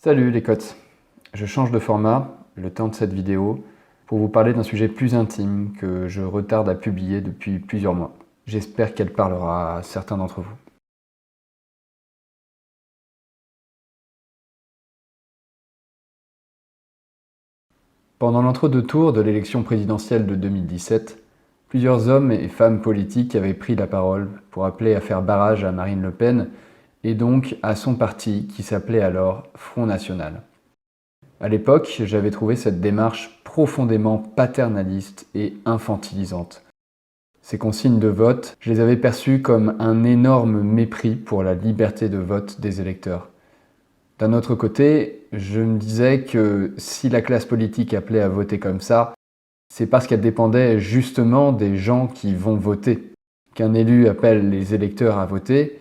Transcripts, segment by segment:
Salut les cotes, je change de format, le temps de cette vidéo, pour vous parler d'un sujet plus intime que je retarde à publier depuis plusieurs mois. J'espère qu'elle parlera à certains d'entre vous. Pendant l'entre-deux tours de l'élection présidentielle de 2017, plusieurs hommes et femmes politiques avaient pris la parole pour appeler à faire barrage à Marine Le Pen et donc à son parti qui s'appelait alors Front National. À l'époque, j'avais trouvé cette démarche profondément paternaliste et infantilisante. Ces consignes de vote, je les avais perçues comme un énorme mépris pour la liberté de vote des électeurs. D'un autre côté, je me disais que si la classe politique appelait à voter comme ça, c'est parce qu'elle dépendait justement des gens qui vont voter. Qu'un élu appelle les électeurs à voter,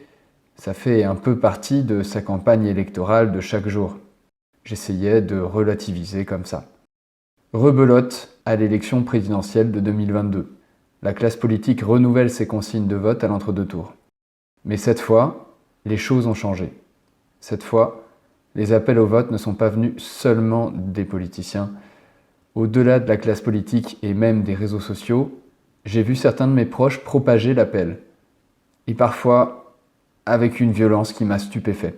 ça fait un peu partie de sa campagne électorale de chaque jour. J'essayais de relativiser comme ça. Rebelote à l'élection présidentielle de 2022. La classe politique renouvelle ses consignes de vote à l'entre-deux tours. Mais cette fois, les choses ont changé. Cette fois, les appels au vote ne sont pas venus seulement des politiciens. Au-delà de la classe politique et même des réseaux sociaux, j'ai vu certains de mes proches propager l'appel. Et parfois, avec une violence qui m'a stupéfait.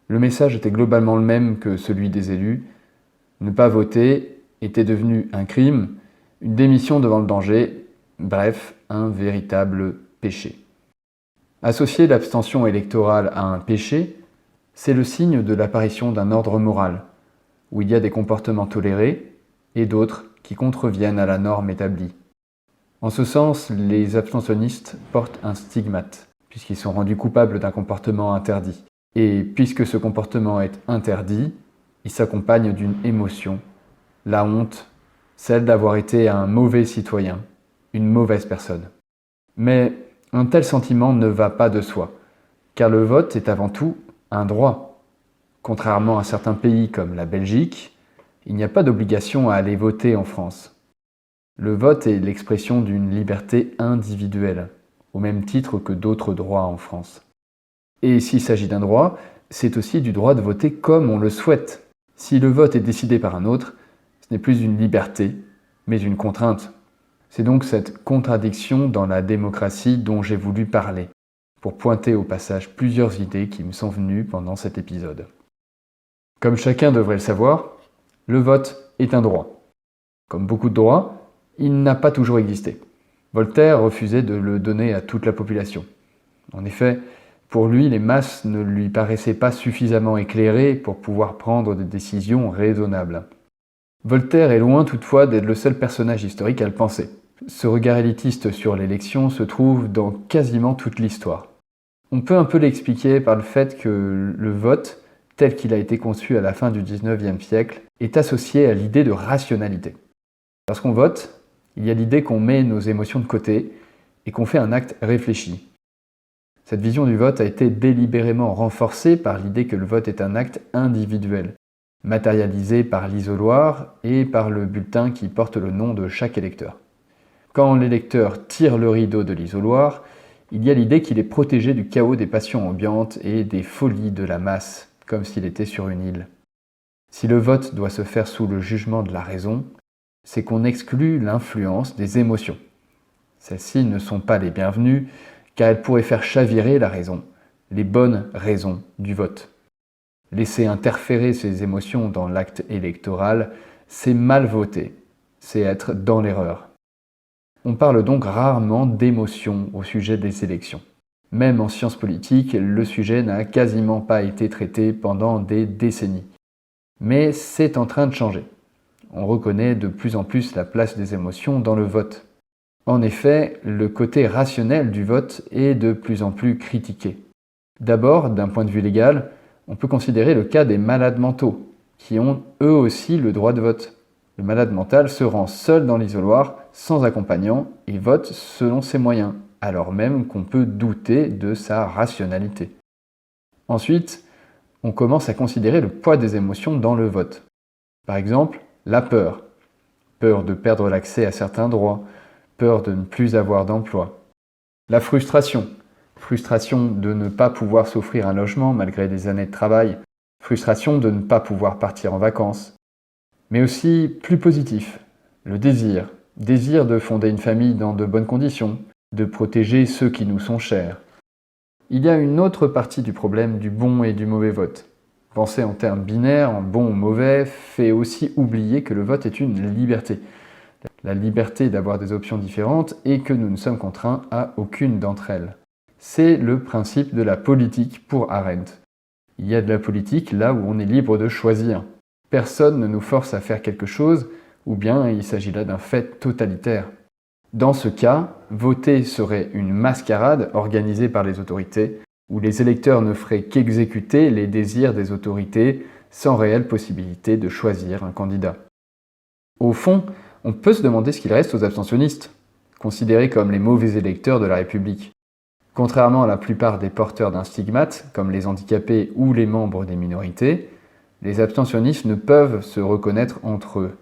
Le message était globalement le même que celui des élus. Ne pas voter était devenu un crime, une démission devant le danger, bref, un véritable péché. Associer l'abstention électorale à un péché, c'est le signe de l'apparition d'un ordre moral, où il y a des comportements tolérés et d'autres qui contreviennent à la norme établie. En ce sens, les abstentionnistes portent un stigmate, puisqu'ils sont rendus coupables d'un comportement interdit. Et puisque ce comportement est interdit, il s'accompagne d'une émotion, la honte, celle d'avoir été un mauvais citoyen, une mauvaise personne. Mais un tel sentiment ne va pas de soi, car le vote est avant tout un droit. Contrairement à certains pays comme la Belgique, il n'y a pas d'obligation à aller voter en France. Le vote est l'expression d'une liberté individuelle, au même titre que d'autres droits en France. Et s'il s'agit d'un droit, c'est aussi du droit de voter comme on le souhaite. Si le vote est décidé par un autre, ce n'est plus une liberté, mais une contrainte. C'est donc cette contradiction dans la démocratie dont j'ai voulu parler, pour pointer au passage plusieurs idées qui me sont venues pendant cet épisode. Comme chacun devrait le savoir, le vote est un droit. Comme beaucoup de droits, il n'a pas toujours existé. Voltaire refusait de le donner à toute la population. En effet, pour lui, les masses ne lui paraissaient pas suffisamment éclairées pour pouvoir prendre des décisions raisonnables. Voltaire est loin toutefois d'être le seul personnage historique à le penser. Ce regard élitiste sur l'élection se trouve dans quasiment toute l'histoire. On peut un peu l'expliquer par le fait que le vote, tel qu'il a été conçu à la fin du XIXe siècle, est associé à l'idée de rationalité. Lorsqu'on vote, il y a l'idée qu'on met nos émotions de côté et qu'on fait un acte réfléchi. Cette vision du vote a été délibérément renforcée par l'idée que le vote est un acte individuel, matérialisé par l'isoloir et par le bulletin qui porte le nom de chaque électeur. Quand l'électeur tire le rideau de l'isoloir, il y a l'idée qu'il est protégé du chaos des passions ambiantes et des folies de la masse, comme s'il était sur une île. Si le vote doit se faire sous le jugement de la raison, c'est qu'on exclut l'influence des émotions. Celles-ci ne sont pas les bienvenues, car elles pourraient faire chavirer la raison, les bonnes raisons du vote. Laisser interférer ces émotions dans l'acte électoral, c'est mal voter, c'est être dans l'erreur. On parle donc rarement d'émotions au sujet des élections. Même en sciences politiques, le sujet n'a quasiment pas été traité pendant des décennies. Mais c'est en train de changer. On reconnaît de plus en plus la place des émotions dans le vote. En effet, le côté rationnel du vote est de plus en plus critiqué. D'abord, d'un point de vue légal, on peut considérer le cas des malades mentaux, qui ont eux aussi le droit de vote. Le malade mental se rend seul dans l'isoloir, sans accompagnant, et vote selon ses moyens, alors même qu'on peut douter de sa rationalité. Ensuite, on commence à considérer le poids des émotions dans le vote. Par exemple, la peur. Peur de perdre l'accès à certains droits, peur de ne plus avoir d'emploi. La frustration. Frustration de ne pas pouvoir s'offrir un logement malgré des années de travail. frustration de ne pas pouvoir partir en vacances, mais aussi plus positif, le désir de fonder une famille dans de bonnes conditions, de protéger ceux qui nous sont chers. Il y a une autre partie du problème du bon et du mauvais vote. Penser en termes binaires, en bon ou mauvais, fait aussi oublier que le vote est une liberté. La liberté d'avoir des options différentes et que nous ne sommes contraints à aucune d'entre elles. C'est le principe de la politique pour Arendt. Il y a de la politique là où on est libre de choisir. Personne ne nous force à faire quelque chose, ou bien il s'agit là d'un fait totalitaire. Dans ce cas, voter serait une mascarade organisée par les autorités, où les électeurs ne feraient qu'exécuter les désirs des autorités sans réelle possibilité de choisir un candidat. Au fond, on peut se demander ce qu'il reste aux abstentionnistes, considérés comme les mauvais électeurs de la République. Contrairement à la plupart des porteurs d'un stigmate, comme les handicapés ou les membres des minorités, les abstentionnistes ne peuvent se reconnaître entre eux.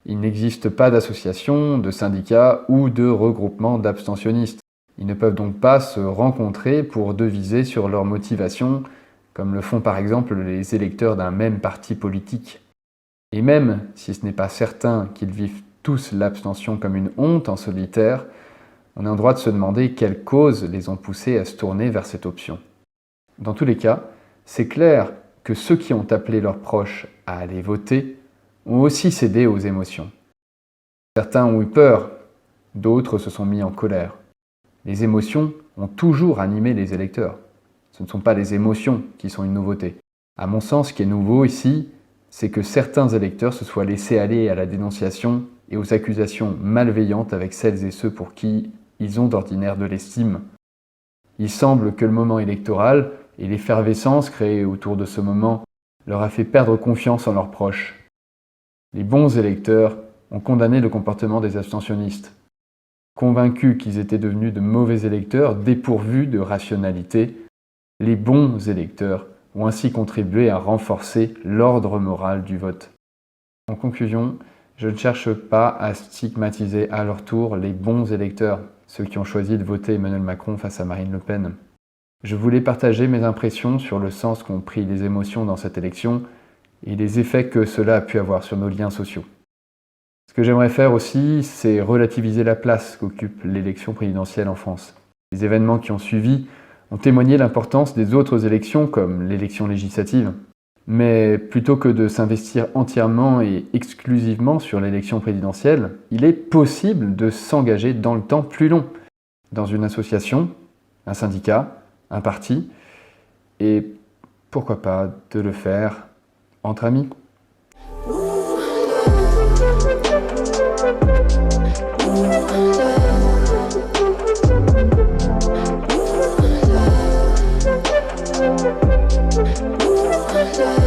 Il n'existe pas d'association, de syndicat ou de regroupement d'abstentionnistes. Ils ne peuvent donc pas se rencontrer pour deviser sur leur motivation, comme le font par exemple les électeurs d'un même parti politique. Et même si ce n'est pas certain qu'ils vivent tous l'abstention comme une honte en solitaire, on a le droit de se demander quelles causes les ont poussés à se tourner vers cette option. Dans tous les cas, c'est clair que ceux qui ont appelé leurs proches à aller voter ont aussi cédé aux émotions. Certains ont eu peur, d'autres se sont mis en colère. Les émotions ont toujours animé les électeurs. Ce ne sont pas les émotions qui sont une nouveauté. À mon sens, ce qui est nouveau ici, c'est que certains électeurs se soient laissés aller à la dénonciation et aux accusations malveillantes avec celles et ceux pour qui ils ont d'ordinaire de l'estime. Il semble que le moment électoral et l'effervescence créée autour de ce moment leur a fait perdre confiance en leurs proches. Les bons électeurs ont condamné le comportement des abstentionnistes. Convaincus qu'ils étaient devenus de mauvais électeurs dépourvus de rationalité, les bons électeurs ont ainsi contribué à renforcer l'ordre moral du vote. En conclusion, je ne cherche pas à stigmatiser à leur tour les bons électeurs, ceux qui ont choisi de voter Emmanuel Macron face à Marine Le Pen. Je voulais partager mes impressions sur le sens qu'ont pris les émotions dans cette élection et les effets que cela a pu avoir sur nos liens sociaux. Ce que j'aimerais faire aussi, c'est relativiser la place qu'occupe l'élection présidentielle en France. Les événements qui ont suivi ont témoigné l'importance des autres élections, comme l'élection législative. Mais plutôt que de s'investir entièrement et exclusivement sur l'élection présidentielle, il est possible de s'engager dans le temps plus long, dans une association, un syndicat, un parti, et pourquoi pas de le faire entre amis. Love.